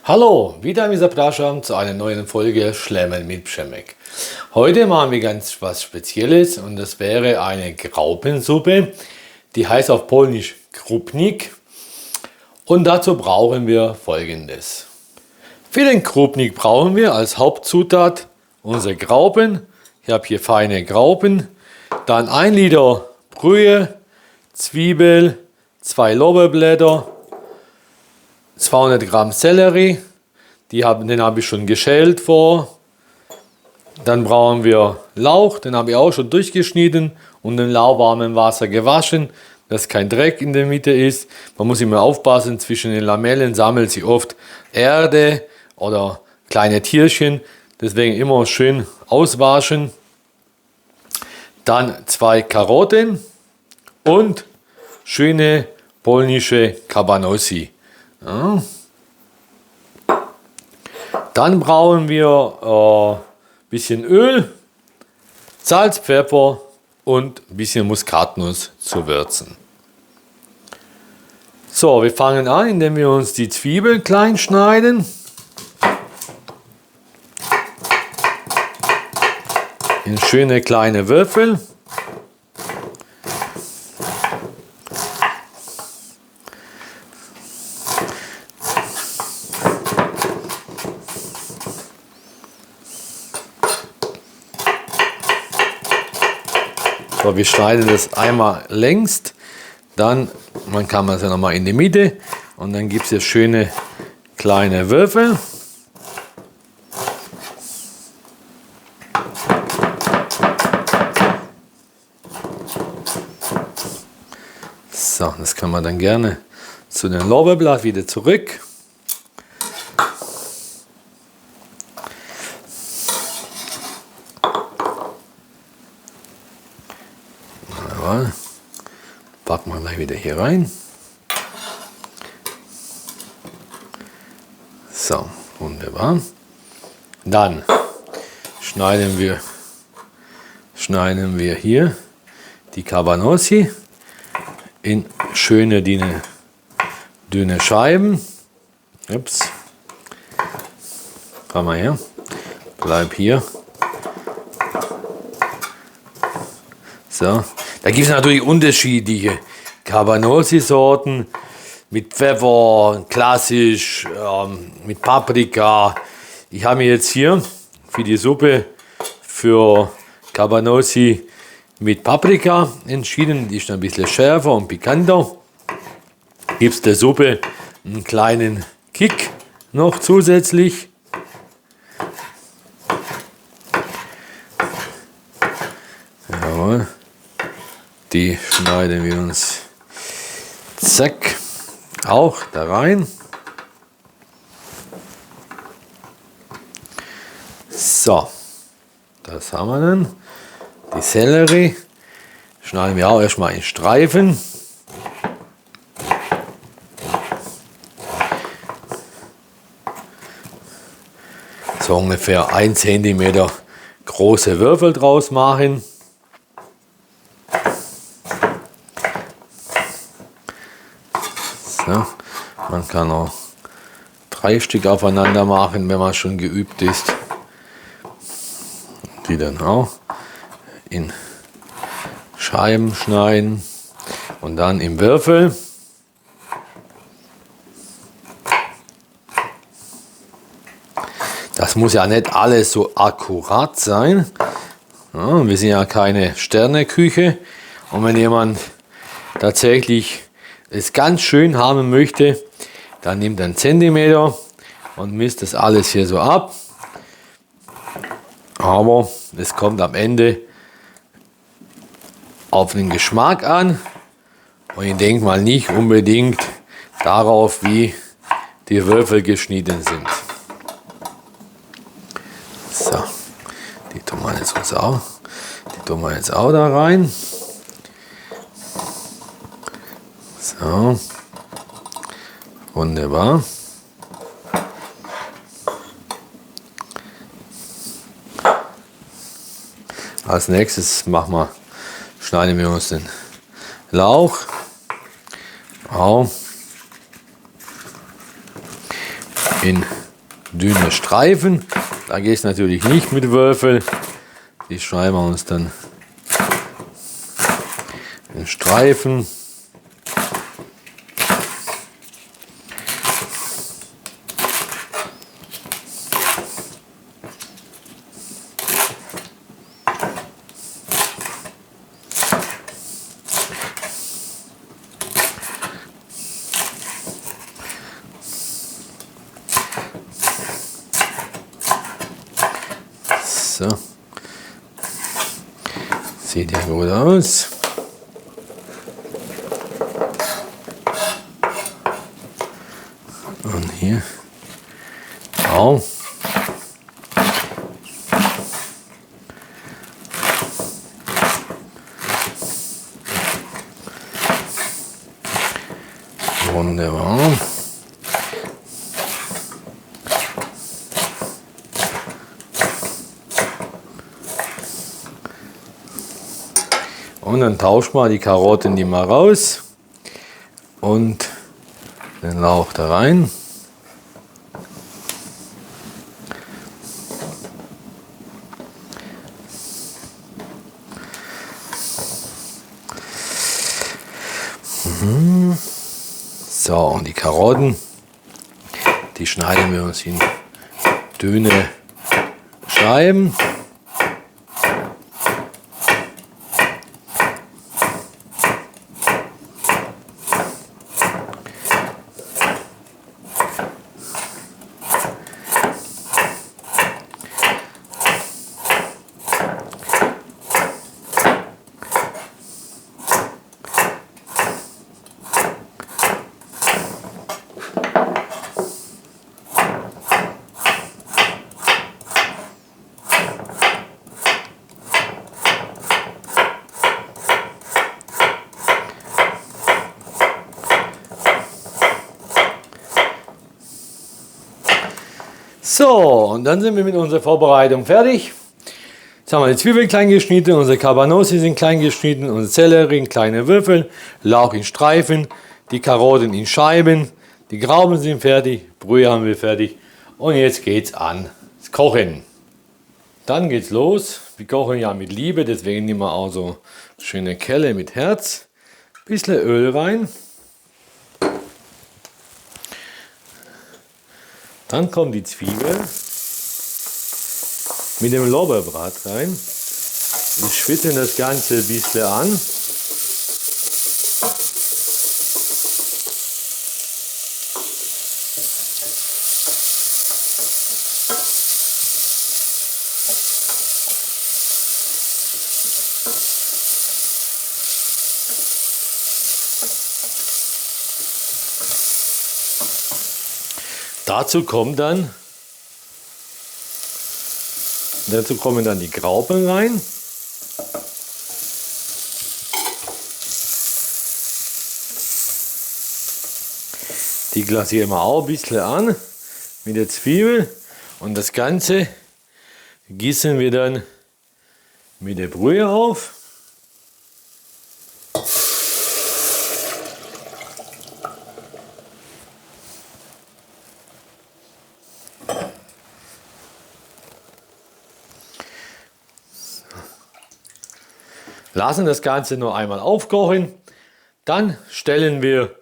Hallo, witam i zapraszam zu einer neuen Folge Schlemmen mit Przemek. Heute machen wir ganz was Spezielles und das wäre eine Graupensuppe. Die heißt auf Polnisch Krupnik und dazu brauchen wir Folgendes. Für den Krupnik brauchen wir als Hauptzutat unsere Graupen. Ich habe hier feine Graupen, dann 1 Liter Brühe, Zwiebel, 2 Lorbeerblätter, 200 Gramm Sellerie, den habe ich schon geschält vor. Dann brauchen wir Lauch, den habe ich auch schon durchgeschnitten und in lauwarmem Wasser gewaschen, dass kein Dreck in der Mitte ist. Man muss immer aufpassen, zwischen den Lamellen sammelt sich oft Erde oder kleine Tierchen, deswegen immer schön auswaschen. Dann 2 Karotten und schöne polnische Kabanossi. Ja. Dann brauchen wir ein bisschen Öl, Salz, Pfeffer und ein bisschen Muskatnuss zu würzen. So, wir fangen an, indem wir uns die Zwiebeln klein schneiden. In schöne kleine Würfel. So, wir schneiden das einmal längs, dann kann man es ja nochmal in die Mitte und dann gibt es hier schöne kleine Würfel. So, das kann man dann gerne zu dem Lorbeerblatt wieder zurück. Packen wir gleich wieder hier rein. So, wunderbar. Dann schneiden wir hier die Kabanossi in schöne dünne Scheiben. Ups. Komm mal her. Bleib hier. So. Da gibt es natürlich unterschiedliche Cabanossi-Sorten mit Pfeffer, klassisch, mit Paprika. Ich habe mir jetzt hier für die Suppe für Cabanossi mit Paprika entschieden. Die ist ein bisschen schärfer und pikanter. Gibt es der Suppe einen kleinen Kick noch zusätzlich. Jawohl. Die schneiden wir uns zack auch da rein. So, das haben wir dann. Die Sellerie schneiden wir auch erstmal in Streifen. So ungefähr 1 cm große Würfel draus machen. Ja, man kann auch 3 Stück aufeinander machen, wenn man schon geübt ist. Die dann auch in Scheiben schneiden und dann im Würfel. Das muss ja nicht alles so akkurat sein. Ja, wir sind ja keine Sterneküche. Und wenn jemand tatsächlich es ganz schön haben möchte, dann nimmt einen Zentimeter und misst das alles hier so ab. Aber es kommt am Ende auf den Geschmack an und ich denke mal nicht unbedingt darauf, wie die Würfel geschnitten sind. So, die tun wir jetzt auch da rein. So, wunderbar. Als nächstes schneiden wir uns den Lauch. Auch. in dünne Streifen. Da geht es natürlich nicht mit Würfel. Die schneiden wir uns dann in Streifen. So. Sieht ja gut aus. Und hier auch. Wunderbar. Und dann tauscht mal die Karotten die mal raus und den Lauch da rein. So, und die Karotten, die schneiden wir uns in dünne Scheiben. So, und dann sind wir mit unserer Vorbereitung fertig. Jetzt haben wir die Zwiebeln klein geschnitten, unsere Cabanossi sind klein geschnitten, unsere Sellerie in kleine Würfel, Lauch in Streifen, die Karotten in Scheiben, die Grauben sind fertig, Brühe haben wir fertig und jetzt geht's an das Kochen. Dann geht's los. Wir kochen ja mit Liebe, deswegen nehmen wir auch so schöne Kelle mit Herz. Bisschen Öl rein. Dann kommt die Zwiebel mit dem Lorbeerbrat rein. Wir schwitzen das Ganze ein bisschen an. Dazu kommen dann die Graupen rein. Die glasieren wir auch ein bisschen an mit der Zwiebel und das Ganze gießen wir dann mit der Brühe auf. Lassen das Ganze nur einmal aufkochen, dann stellen wir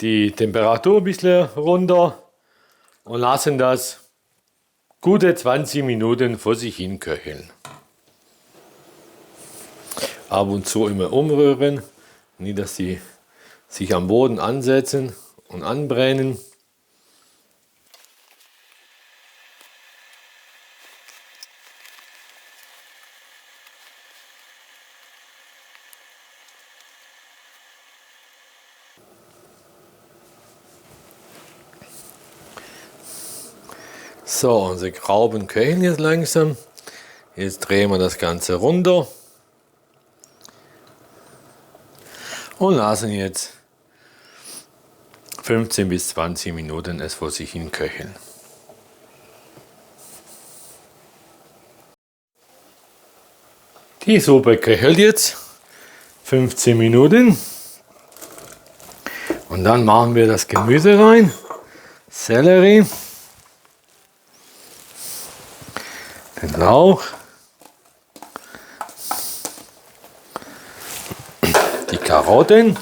die Temperatur ein bisschen runter und lassen das gute 20 Minuten vor sich hin köcheln. Ab und zu immer umrühren, nicht dass sie sich am Boden ansetzen und anbrennen. So, unsere Grauben köcheln jetzt langsam. Jetzt drehen wir das Ganze runter und lassen jetzt 15 bis 20 Minuten es vor sich hin köcheln. Die Suppe köchelt jetzt 15 Minuten und dann machen wir das Gemüse rein. Sellerie, den Lauch, die Karotten,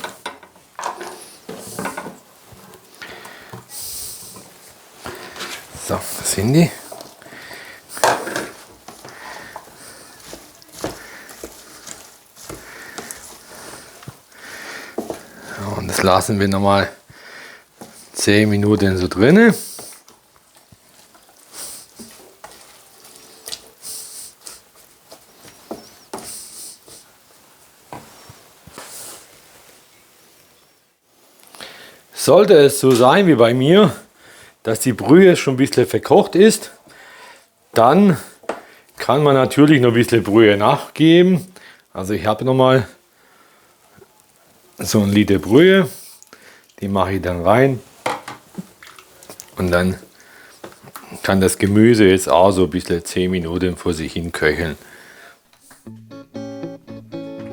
so, das sind die. Und das lassen wir nochmal 10 Minuten so drinne. Sollte es so sein wie bei mir, dass die Brühe schon ein bisschen verkocht ist, dann kann man natürlich noch ein bisschen Brühe nachgeben. Also ich habe nochmal so ein Liter Brühe, die mache ich dann rein und dann kann das Gemüse jetzt auch so ein bisschen 10 Minuten vor sich hin köcheln.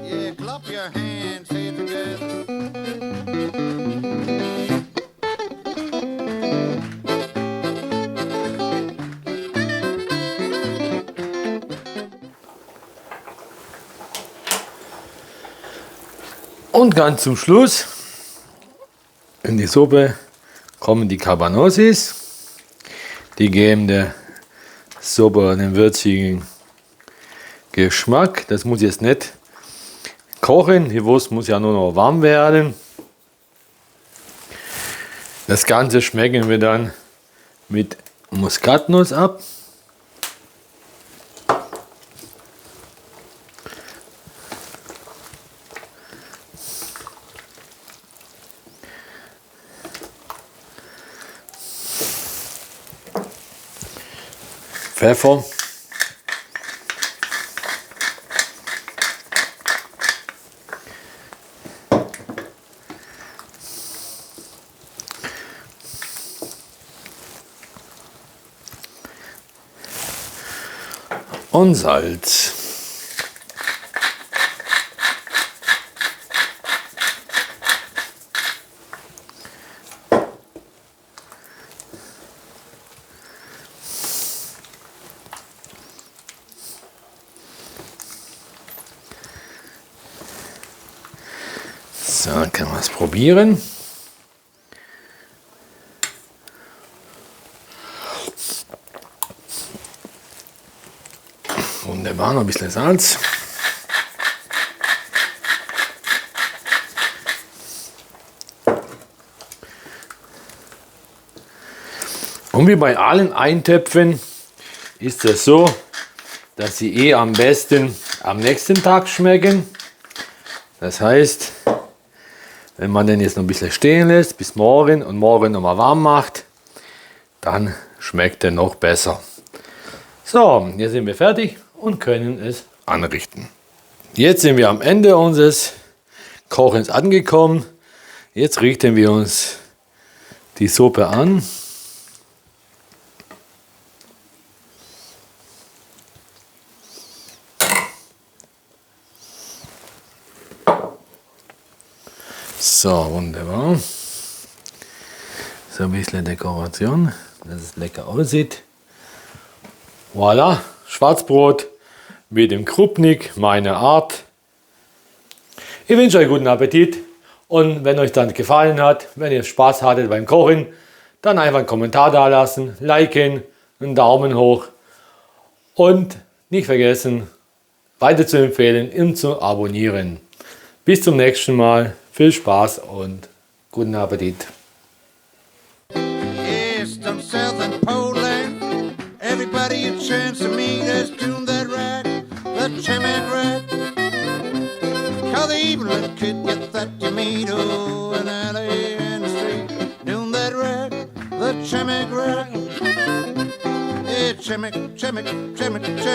Yeah, clap your hands, say it together. Und ganz zum Schluss in die Suppe kommen die Cabanossis. Die geben der Suppe einen würzigen Geschmack. Das muss jetzt nicht kochen. Die Wurst muss ja nur noch warm werden. Das Ganze schmecken wir dann mit Muskatnuss ab. Pfeffer. Und Salz. So, kann man es probieren. Wunderbar, noch ein bisschen Salz. Und wie bei allen Eintöpfen ist es so, dass sie am besten am nächsten Tag schmecken. Das heißt, wenn man den jetzt noch ein bisschen stehen lässt bis morgen und morgen nochmal warm macht, dann schmeckt er noch besser. So, jetzt sind wir fertig und können es anrichten. Jetzt sind wir am Ende unseres Kochens angekommen. Jetzt richten wir uns die Suppe an. So, wunderbar. So ein bisschen Dekoration, dass es lecker aussieht. Voilà, Schwarzbrot mit dem Krupnik, meine Art. Ich wünsche euch guten Appetit und wenn euch dann gefallen hat, wenn ihr Spaß hattet beim Kochen, dann einfach einen Kommentar da lassen, liken, einen Daumen hoch und nicht vergessen, weiter zu empfehlen und zu abonnieren. Bis zum nächsten Mal, viel Spaß und guten Appetit. East and south and Poland, everybody a chance to meet us, doing that rag, the Chemek rag. Cause they even let a kid get that you meet, oh, an alley and the street, doing that rag, the Chemek rag. Yeah, Chemek, Chemek, Chemek, Chemek.